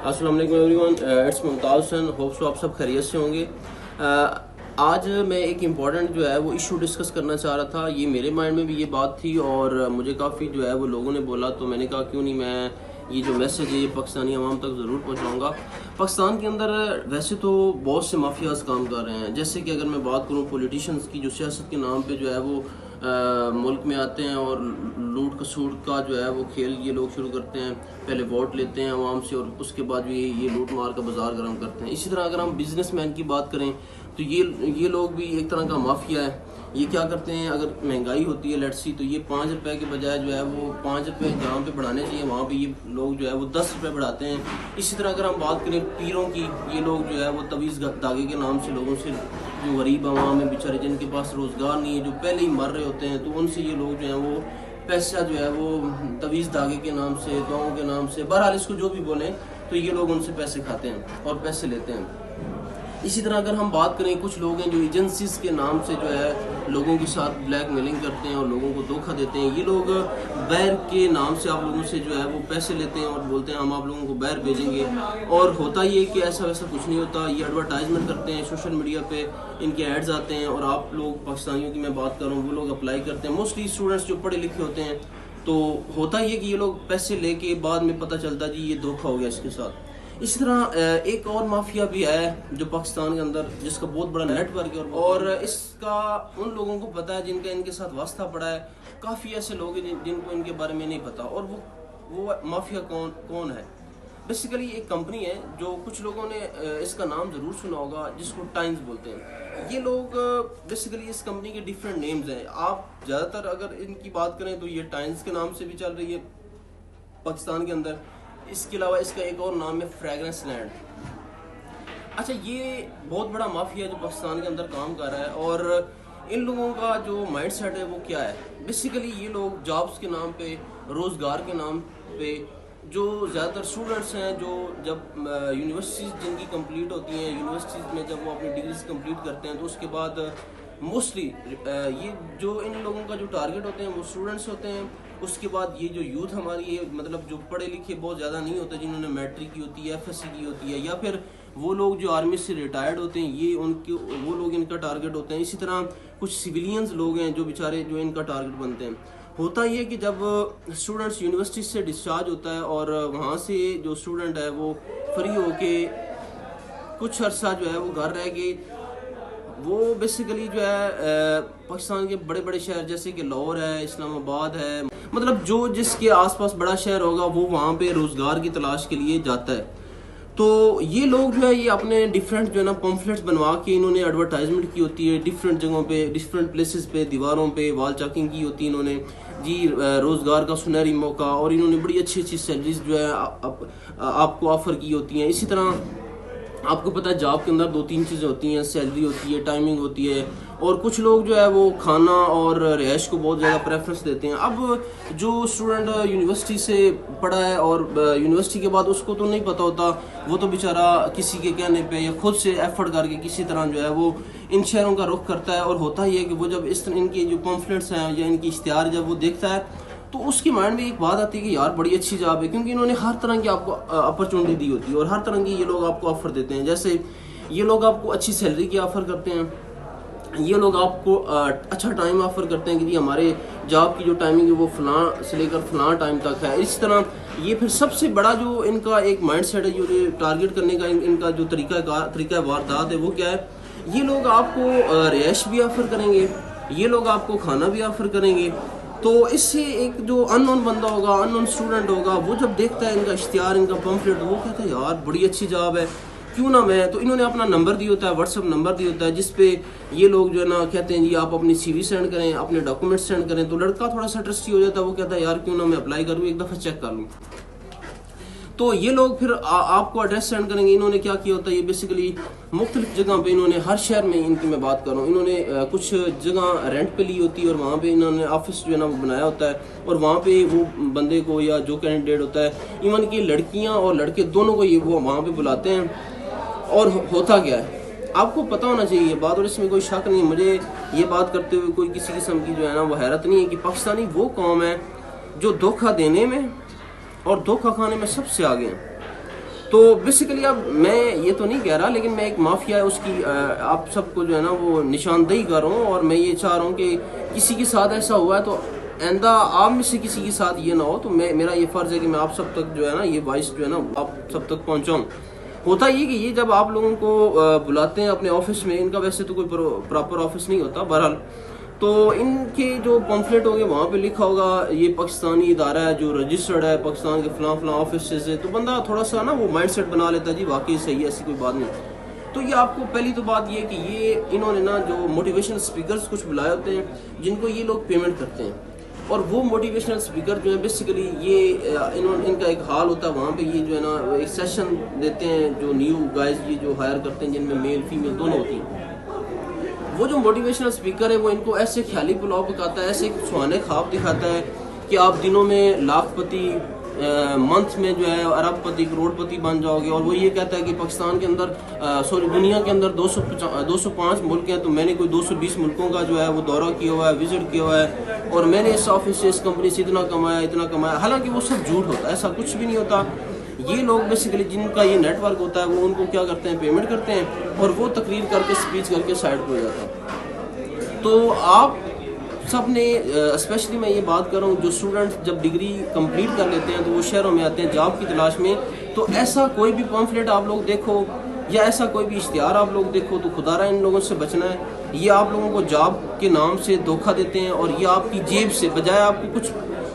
अस्सलाम वालेकुम everyone, it's Mumtaz Hasan. Hope so आप सब खैरियत से होंगे। आज मैं एक इम्पॉर्टेंट जो है वो इशू डिस्कस करना चाह रहा था। ये मेरे माइंड में भी ये बात थी और मुझे काफ़ी जो है वो लोगों ने बोला, तो मैंने कहा क्यों नहीं मैं ये जो मैसेज है ये पाकिस्तानी अवाम तक ज़रूर पहुँचाऊँगा। पाकिस्तान के अंदर वैसे तो बहुत से माफियाज काम कर रहे हैं। जैसे कि अगर मैं बात करूँ पॉलिटिशियंस की, जो सियासत के नाम पे जो है वो मुल्क में आते हैं और लूट खसूट का जो है वो खेल ये लोग शुरू करते हैं। पहले वोट लेते हैं आवाम से और उसके बाद भी ये लूट मार का बाजार गर्म करते हैं। इसी तरह अगर हम बिजनेसमैन की बात करें तो ये लोग भी एक तरह का माफिया है। ये क्या करते हैं, अगर महंगाई होती है लेट्स सी, तो ये 5 रुपए के बजाय जो है वो 5 रुपए जहाँ पे बढ़ाने चाहिए वहाँ पे ये लोग जो है वो 10 रुपए बढ़ाते हैं। इसी तरह अगर हम बात करें पीरों की, ये लोग जो है वो तवीज़ धागे के नाम से लोगों से, जो गरीब आवाम है बेचारे जिनके पास रोज़गार नहीं है, जो पहले ही मर रहे होते हैं, तो उनसे ये लोग जो है वो पैसा जो है वो तवीज़ धागे के नाम से, दुआओं के नाम से, बहरहाल इसको जो भी बोलें, तो ये लोग उनसे पैसे खाते हैं और पैसे लेते हैं। इसी तरह अगर हम बात करें, कुछ लोग हैं जो एजेंसीज के नाम से जो है लोगों के साथ ब्लैक मेलिंग करते हैं और लोगों को धोखा देते हैं। ये लोग बैर के नाम से आप लोगों से जो है वो पैसे लेते हैं और बोलते हैं हम आप लोगों को बैर भेजेंगे, और होता ये कि ऐसा वैसा कुछ नहीं होता। ये एडवर्टाइजमेंट करते हैं, सोशल मीडिया पे इनके एड्स आते हैं और आप लोग, पाकिस्तानियों की मैं बात कर रहा हूँ, वो लोग अप्लाई करते हैं। मोस्टली स्टूडेंट्स जो पढ़े लिखे होते हैं, तो होता ये कि ये लोग पैसे लेके बाद में पता चलता जी ये धोखा हो गया इसके साथ। इसी तरह एक और माफिया भी है जो पाकिस्तान के अंदर, जिसका बहुत बड़ा नेटवर्क है और इसका उन लोगों को पता है जिनका इनके साथ वास्ता पड़ा है। काफ़ी ऐसे लोग हैं जिनको इनके बारे में नहीं पता। और वो माफिया कौन है। बेसिकली एक कंपनी है जो कुछ लोगों ने इसका नाम ज़रूर सुना होगा, जिसको टाइम्स बोलते हैं। ये लोग बेसिकली इस कंपनी के डिफरेंट नेम्स हैं। आप ज़्यादातर अगर इनकी बात करें तो ये टाइम्स के नाम से भी चल रही है पाकिस्तान के अंदर। इसके अलावा इसका एक और नाम है फ्रेगरेंस लैंड। अच्छा, ये बहुत बड़ा माफिया जो पाकिस्तान के अंदर काम कर रहा है। और इन लोगों का जो माइंडसेट है वो क्या है, बेसिकली ये लोग जॉब्स के नाम पे, रोज़गार के नाम पे, जो ज़्यादातर स्टूडेंट्स हैं जो जब यूनिवर्सिटीज़ जिनकी कंप्लीट होती हैं, यूनिवर्सिटीज़ में जब वो अपनी डिग्रीज कंप्लीट करते हैं, तो उसके बाद मोस्टली ये जो इन लोगों का जो टारगेट होते हैं वो स्टूडेंट्स होते हैं। उसके बाद ये जो यूथ हमारी है, मतलब जो पढ़े लिखे बहुत ज़्यादा नहीं होते, जिन्होंने मैट्रिक की होती है, एफएससी की होती है, या फिर वो लोग जो आर्मी से रिटायर्ड होते हैं, ये उनके वो लोग इनका टारगेट होते हैं। इसी तरह कुछ सिविलियंस लोग हैं जो बेचारे जो इनका टारगेट बनते हैं। होता ये कि जब स्टूडेंट्स यूनिवर्सिटी से डिस्चार्ज होता है और वहाँ से जो स्टूडेंट है वो फ्री होके कुछ अर्सा जो है वो घर रह के, वो बेसिकली जो है पाकिस्तान के बड़े बड़े शहर जैसे कि लाहौर है, इस्लामाबाद है, मतलब जो जिसके आसपास बड़ा शहर होगा वो वहाँ पे रोज़गार की तलाश के लिए जाता है। तो ये लोग जो है ये अपने डिफरेंट जो है ना पम्फलेट्स बनवा के इन्होंने एडवर्टाइजमेंट की होती है डिफरेंट जगहों पे, डिफरेंट प्लेसेस पे, दीवारों पे वॉल चेकिंग की होती है इन्होंने जी, रोज़गार का सुनहरी मौका, और इन्होंने बड़ी अच्छी अच्छी सैलरीज जो है आपको ऑफर की होती हैं। इसी तरह आपको पता है जॉब के अंदर 2-3 चीज़ें होती हैं, सैलरी होती है, टाइमिंग होती है, और कुछ लोग जो है वो खाना और रिहाइश को बहुत ज़्यादा प्रेफरेंस देते हैं। अब जो स्टूडेंट यूनिवर्सिटी से पढ़ा है और यूनिवर्सिटी के बाद उसको तो नहीं पता होता, वो तो बेचारा किसी के कहने पे या खुद से एफर्ट करके किसी तरह जो है वो इन शहरों का रुख करता है। और होता ही है कि वो जब इस तरह इनके जो पम्फलेट्स हैं या इनकी इश्तिहार जब वो देखता है, तो उसके माइंड में एक बात आती है कि यार बड़ी अच्छी जॉब है, क्योंकि इन्होंने हर तरह की आपको अपॉर्चुनिटी दी होती है और हर तरह की ये लोग आपको ऑफर देते हैं। जैसे ये लोग आपको अच्छी सैलरी की ऑफर करते हैं, ये लोग आपको अच्छा टाइम ऑफर करते हैं कि जी हमारे जॉब की जो टाइमिंग है वो फलां से लेकर फलां टाइम तक है। इस तरह ये फिर सबसे बड़ा जो इनका एक माइंडसेट है, जो टारगेट करने का इनका जो तरीका वारदात है वो क्या है, ये लोग आपको रिहाइश भी ऑफर करेंगे, ये लोग आपको खाना भी ऑफर करेंगे। तो इससे एक जो अननोन बंदा होगा, अननोन स्टूडेंट होगा, वो जब देखता है इनका इश्तिहार, इनका पम्फलेट, वो कहता है यार बड़ी अच्छी जॉब है, क्यों ना मैं। तो इन्होंने अपना नंबर दिया होता है, व्हाट्सअप नंबर दिया होता है, जिसपे ये लोग जो है ना कहते हैं जी आप अपनी सीवी सेंड करें, अपने डॉक्यूमेंट सेंड करें। तो लड़का थोड़ा सा ट्रस्टी हो जाता है, वो कहता है यार क्यों ना मैं अप्लाई करूँ, एक दफ़ा चेक कर लूँ। तो ये लोग फिर आपको एड्रेस सेंड करेंगे। इन्होंने क्या किया होता है, ये बेसिकली मुख्तलिफ जगह पे इन्होंने, हर शहर में इनकी मैं बात कर रहा हूँ, इन्होंने कुछ जगह रेंट पे ली होती है और वहाँ पे इन्होंने ऑफिस जो है ना वो बनाया होता है, और वहाँ पे वो बंदे को या जो कैंडिडेट होता है, इवन की लड़कियाँ और लड़के दोनों को ये वो वहाँ पे बुलाते हैं। और होता क्या है आपको पता होना चाहिए ये बात, और इसमें कोई शक नहीं है। मुझे ये बात करते हुए कोई किसी किस्म की जो है ना वो हैरत नहीं है कि पाकिस्तानी वो कौम है जो धोखा देने में और धोखा खाने में सबसे आगे हैं। तो बेसिकली अब मैं ये तो नहीं कह रहा, लेकिन मैं एक माफिया है उसकी आप सबको जो है ना वो निशानदेही कर रहा हूँ। और मैं ये चाह रहा हूँ कि किसी के साथ ऐसा हुआ है तो आइंदा आप में से किसी के साथ ये ना हो। तो मेरा ये फर्ज है कि मैं आप सब तक जो है ना ये वॉइस जो है ना आप सब तक पहुँचाऊँ। होता ये कि ये जब आप लोगों को बुलाते हैं अपने ऑफिस में, इनका वैसे तो कोई प्रॉपर ऑफिस नहीं होता बहरहाल, तो इनके जो पम्फलेट होंगे वहाँ पे लिखा होगा ये पाकिस्तानी इदारा है जो रजिस्टर्ड है पाकिस्तान के फलां ऑफिस से। तो बंदा थोड़ा सा ना वो माइंड सेट बना लेता है जी वाकई सही है, ऐसी कोई बात नहीं। तो ये आपको पहली तो बात ये कि ये इन्होंने ना जो मोटिवेशनल स्पीकर्स कुछ बुलाए होते हैं जिनको ये लोग पेमेंट करते हैं, और वो मोटिवेशनल स्पीकर जो है बेसिकली ये इनका एक हाल होता है वहाँ पे ये जो है ना एक सेशन देते हैं जो न्यू गाइज ये जो हायर करते हैं जिनमें मेल फीमेल दोनों होती हैं। वो जो मोटिवेशनल स्पीकर है वो इनको ऐसे ख्याली पुलाव पकाता है, ऐसे सुहाने ख्वाब दिखाता है कि आप दिनों में लाखपति, मंथ में जो है अरबपति करोड़पति बन जाओगे। और वो ये कहता है कि पाकिस्तान के अंदर दुनिया के अंदर 205 मुल्क हैं, तो मैंने कोई 220 मुल्कों का जो है वो दौरा किया हुआ है, विजिट किया हुआ है, और मैंने इस ऑफिस से इस कंपनी से इतना कमाया। हालांकि वो सब झूठ होता है, ऐसा कुछ भी नहीं होता। ये लोग बेसिकली जिनका ये नेटवर्क होता है वो उनको क्या करते हैं, पेमेंट करते हैं, और वो तकरीर करके स्पीच करके साइड पर हो जाता है। तो आप सब ने स्पेशली मैं ये बात कर रहा हूँ जो स्टूडेंट जब डिग्री कंप्लीट कर लेते हैं तो वो शहरों में आते हैं जॉब की तलाश में, तो ऐसा कोई भी पम्फलेट आप लोग देखो या ऐसा कोई भी इश्तिहार आप लोग देखो तो खुदारा इन लोगों से बचना है। ये आप लोगों को जॉब के नाम से धोखा देते हैं, और ये आपकी जेब से बजाय आपको कुछ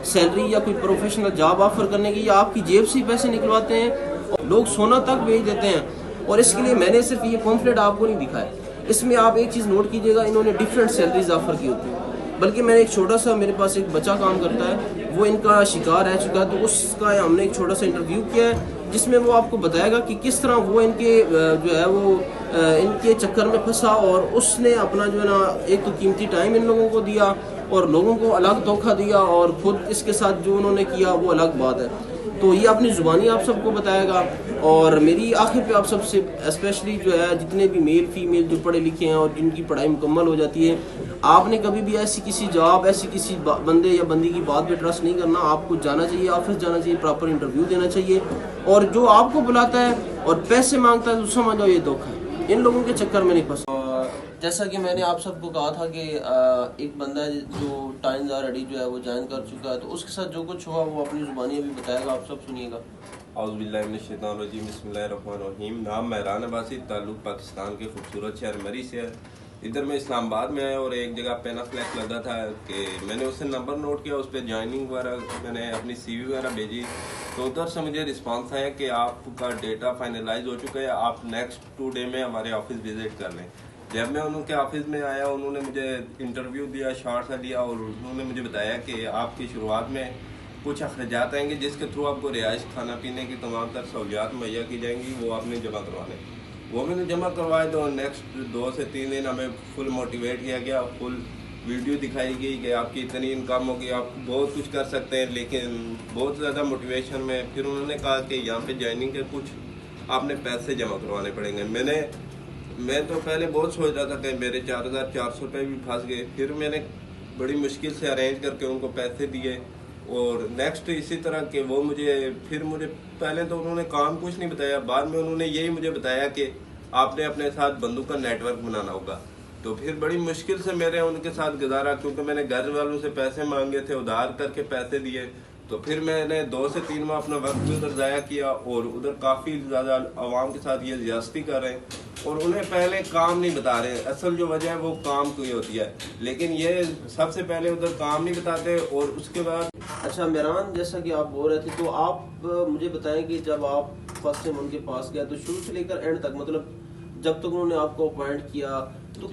सैलरी या कोई प्रोफेशनल जॉब ऑफर करने की, या आपकी जेब से ही पैसे निकलवाते हैं, और लोग सोना तक बेच देते हैं। और इसके लिए मैंने सिर्फ ये पम्फलेट आपको नहीं दिखाया, इसमें आप एक चीज़ नोट कीजिएगा, इन्होंने डिफरेंट सैलरीज ऑफर की होती है। बल्कि मैंने एक छोटा सा, मेरे पास एक बच्चा काम करता है वो इनका शिकार रह चुका है, तो उसका हमने एक छोटा सा इंटरव्यू किया है जिसमें वो आपको बताएगा कि किस तरह वो इनके जो है वो इनके चक्कर में फंसा, और उसने अपना जो है ना एक तो कीमती टाइम इन लोगों को दिया और लोगों को अलग धोखा दिया, और खुद इसके साथ जो उन्होंने किया वो अलग बात है। तो ये अपनी ज़ुबानी आप सबको बताएगा। और मेरी आखिर पे आप सबसे स्पेशली जो है जितने भी मेल फीमेल जो पढ़े लिखे हैं और जिनकी पढ़ाई मुकम्मल हो जाती है, आपने कभी भी ऐसी किसी जॉब, ऐसी किसी बंदे या बंदी की बात पे ट्रस्ट नहीं करना। आपको जाना चाहिए, ऑफिस जाना चाहिए, प्रॉपर इंटरव्यू देना चाहिए, और जो आपको बुलाता है और पैसे मांगता है तो समझ जाओ ये धोखा है। इन लोगों के चक्कर में नहीं फंसा। जैसा कि मैंने आप सबको कहा था कि एक बंदा जो टाइम्स ऑलरेडी जो है वो ज्वाइन कर चुका है, तो उसके साथ जो कुछ हुआ वो अपनी ज़ुबानी अभी बताएगा, आप सब सुनिएगा। औज़ुबिल्लाहिमिनश्शैतानिर्रजीम, बिस्मिल्लाहिर्रहमानिर्रहीम। नाम महरान अब्बासी, ताल्लुक़ पाकिस्तान के खूबसूरत शहर मरी से है। इधर मैं इस्लामाबाद में आया और एक जगह पेना फ्लैग लगा था कि मैंने उससे नंबर नोट किया, उस पर ज्वाइनिंग वगैरह मैंने अपनी CV वगैरह भेजी, तो उधर से मुझे रिस्पांस आया कि आपका डेटा फाइनलाइज हो चुका है, आप नेक्स्ट 2 डे में हमारे ऑफिस विजिट कर लें। जब मैं उनके ऑफिस में आया उन्होंने मुझे इंटरव्यू दिया, शॉर्ट सा लिया, और उन्होंने मुझे बताया कि आपकी शुरुआत में कुछ अखराजात आएंगे जिसके थ्रू आपको रिहाइश, खाना पीने की तमाम तर सहूलियात मुहैया की जाएंगी, वो आपने जमा करवाने। वो मैंने जमा करवाए, तो नेक्स्ट 2 से 3 दिन हमें फुल मोटिवेट किया गया, फुल वीडियो दिखाई गई कि आपकी इतनी इनकम होगी, आप बहुत कुछ कर सकते हैं, लेकिन बहुत ज़्यादा मोटिवेशन में फिर उन्होंने कहा कि यहाँ पे ज्वाइनिंग के कुछ आपने पैसे जमा करवाने पड़ेंगे। मैं तो पहले बहुत सोच रहा था कि मेरे 4400 रुपये भी फंस गए। फिर मैंने बड़ी मुश्किल से अरेंज करके उनको पैसे दिए, और नेक्स्ट इसी तरह के वो मुझे पहले तो उन्होंने काम कुछ नहीं बताया, बाद में उन्होंने यही मुझे बताया कि आपने अपने साथ बंदूक का नेटवर्क बनाना होगा। तो फिर बड़ी मुश्किल से मेरे उनके साथ गुजारा, क्योंकि मैंने घर वालों से पैसे मांगे थे, उधार करके पैसे दिए। तो फिर मैंने 2 से 3 माह अपना वक्त भी उधर ज़ाया किया, और उधर काफ़ी ज़्यादा आवाम के साथ ये ज्यादती कर रहे हैं, और उन्हें पहले काम नहीं बता रहे हैं। असल जो वजह है वो काम की होती है, लेकिन ये सबसे पहले उधर काम नहीं बताते, और उसके बाद। अच्छा मेहरान, जैसा कि आप बोल रहे थे, तो आप मुझे बताएं कि जब आप फर्स्ट टाइम उनके पास गए तो शुरू से लेकर एंड तक, मतलब जब तक उन्होंने आपको अपॉइंट किया, तो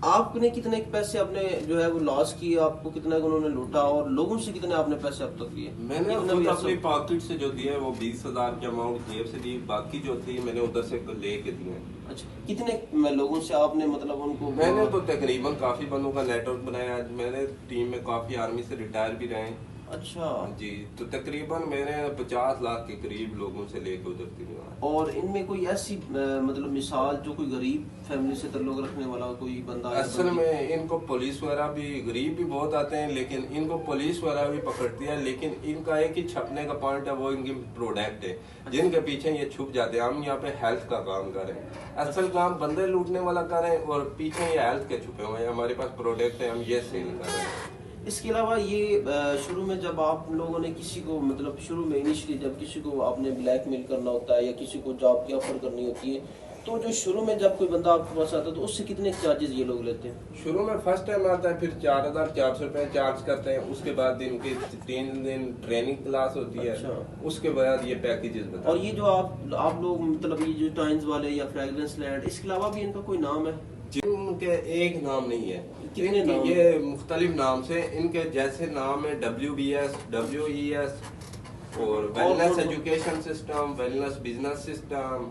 आपने कितने पैसे अपने जो है वो लॉस किए, आपको कितना उन्होंने लूटा, और लोगों से कितने आपने पैसे अब तक लिए? मैंने अपनी पॉकेट से जो दिए वो 20,000 की अमाउंट जेब से दी, बाकी जो थी मैंने उधर से लेके दिए। अच्छा, कितने लोगों से आपने मतलब उनको? मैंने तो तकरीबन काफ़ी बंदों का नेटवर्क बनाया। मैंने टीम में काफ़ी आर्मी से रिटायर भी रहे, अच्छा। जी, तो तकरीबन मैंने 50 लाख के करीब लोगों से लेके उधर दिलवाया। और इनमें कोई ऐसी मतलब मिसाल जो कोई गरीब फैमिली से ताल्लुक रखने वाला कोई बंदा या असल बंदी? में इनको पुलिस वगैरह भी, गरीब भी बहुत आते हैं, लेकिन इनको पुलिस वगैरह भी पकड़ती है, लेकिन इनका एक ही छपने का पॉइंट है, वो इनकी प्रोडक्ट है जिनके पीछे ये छुप जाते हैं। हम यहाँ पे हेल्थ का काम कर रहे हैं, असल काम बंदे लूटने वाला कर रहे हैं और पीछे ये हेल्थ के छुपे हुए हैं। हमारे पास प्रोडक्ट है, हम ये सेल कर रहे हैं। इसके अलावा ये शुरू में जब आप लोगों ने किसी को, मतलब शुरू में इनिशियली जब किसी को आपने ब्लैकमेल करना होता है या किसी को जॉब की ऑफर करनी होती है, तो जो शुरू में जब कोई बंदा आपके पास आता है तो उससे कितने चार्जेस ये लोग लेते हैं? शुरू में फर्स्ट टाइम आता है, फिर 4,400 रुपये चार्ज करते हैं। उसके बाद इनकी 3 दिन ट्रेनिंग क्लास होती है। अच्छा। उसके बाद ये पैकेजेस बताते और ये जो आप लोग, मतलब ये जो टाइम्स वाले या फ्रेग्रेंस लैंड, इसके अलावा भी इनका कोई नाम है? जिनके एक नाम नहीं है, कितने नाम? ये मुख्तलिफ नाम से इनके जैसे नाम है WBS, WES और wellness education system, wellness business system,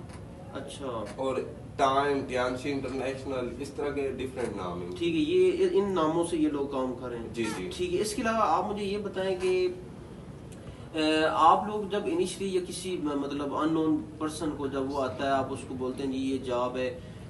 अच्छा, और टाइम, टियांशी इंटरनेशनल, इस तरह के डिफरेंट नाम हैं। ठीक है, ये इन नामों से ये लोग काम कर रहे हैं। जी जी। ठीक है, इसके अलावा आप मुझे ये बताएं कि आप लोग जब इनिशियली या किसी मतलब अननोन पर्सन को जब वो आता है, आप उसको बोलते हैं जी ये जॉब है,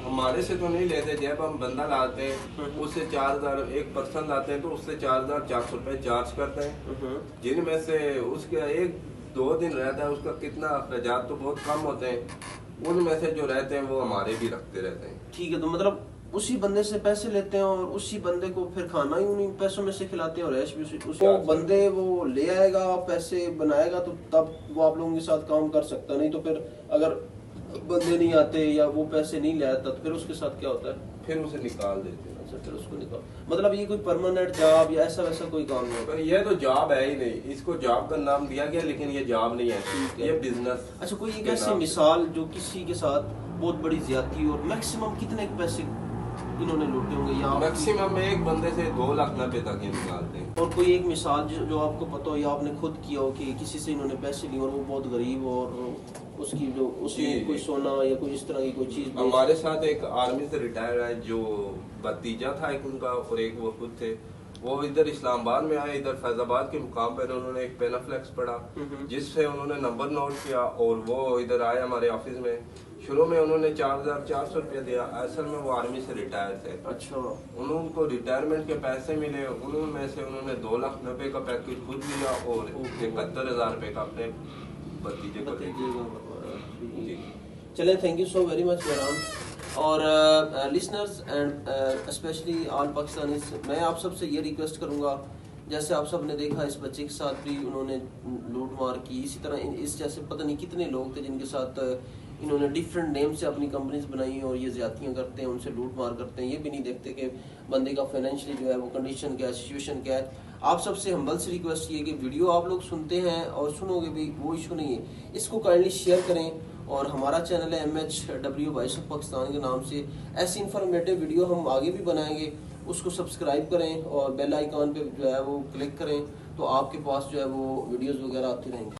हमारे से तो नहीं लेते। जब हम बंदा लाते हैं उससे 4,000, एक पर्सन लाते हैं तो उससे 4,400 रुपये चार्ज करते हैं, जिनमें से उसके 1-2 दिन रहता है, उसका कितना अखराजात तो बहुत कम होते हैं, उनमें से जो रहते हैं वो हमारे भी रखते रहते हैं। ठीक है, तो मतलब उसी बंदे से पैसे लेते हैं और उसी बंदे को फिर खाना ही उन्हीं पैसों में से खिलाते हैं और रैश भी उसको बंदे वो ले आएगा, पैसे बनाएगा, तो तब वो आप लोगों के साथ काम कर सकता। नहीं तो फिर अगर बंदे नहीं आते या वो पैसे नहीं ले आता तो फिर उसके साथ क्या होता है? फिर उसे निकाल देते हैं। अच्छा, फिर उसको निकाल, मतलब ये कोई परमानेंट जॉब या ऐसा वैसा कोई काम नहीं होता? पर ये तो जॉब है ही नहीं, इसको जॉब का नाम दिया गया लेकिन ये जॉब नहीं है, ये बिजनेस। अच्छा, कोई एक ऐसी मिसाल जो किसी के साथ बहुत बड़ी ज्यादती, और मैक्सिमम कितने पैसे इन्होंने लूटे होंगे या मैक्सिमम एक बंदे से 2,90,000 तक ये निकालते हैं। और कोई एक मिसाल जो आपको पता हो या आपने खुद किया हो कि किसी से इन्होंने पैसे लिए और वो बहुत गरीब हो और उसकी जो उसने कोई सोना या कोई इस तरह की कोई चीज? हमारे साथ एक आर्मी से रिटायर है, जो भतीजा था एक उनका और एक वो खुद थे। वो इधर इस्लामाबाद में आए, इधर फैजाबाद के मुकाम पर उन्होंने एक पेनाफ्लेक्स पढ़ा, जिससे उन्होंने नंबर नोट किया और वो इधर आए हमारे ऑफिस में। शुरू में उन्होंने 4,400 रुपया दिया, असल में वो आर्मी से रिटायर थे। अच्छा। उनको रिटायरमेंट के पैसे मिले, उनमें से उन्होंने 2,90,000 का पैकेज खुद लिया और 71,000 रुपये का अपने भतीजे को दिया। चले, thank you so very much Mehran. और listeners and specially all Pakistanis, मैं आप सबसे ये रिक्वेस्ट करूँगा, जैसे आप सब ने देखा इस बच्चे के साथ भी उन्होंने लूट मार की, इसी तरह इस जैसे पता नहीं कितने लोग थे जिनके साथ इन्होंने डिफरेंट नेम से अपनी कंपनीज बनाई और ये ज्यादतियाँ करते हैं, उनसे लूट मार करते हैं। ये भी नहीं देखते कि बंदे का फाइनेंशियली जो है वो कंडीशन क्या है, सिचुएशन क्या है। आप सबसे हम्बल से रिक्वेस्ट ये कि वीडियो आप लोग सुनते हैं और सुनोगे भी, वो इशू नहीं है, इसको काइंडली शेयर करें। और हमारा चैनल है MHW वॉइस ऑफ पाकिस्तान के नाम से, ऐसी इन्फॉर्मेटिव वीडियो हम आगे भी बनाएंगे, उसको सब्सक्राइब करें और बेल आइकॉन पे जो है वो क्लिक करें, तो आपके पास जो है वो वीडियोस वगैरह आती रहेंगी।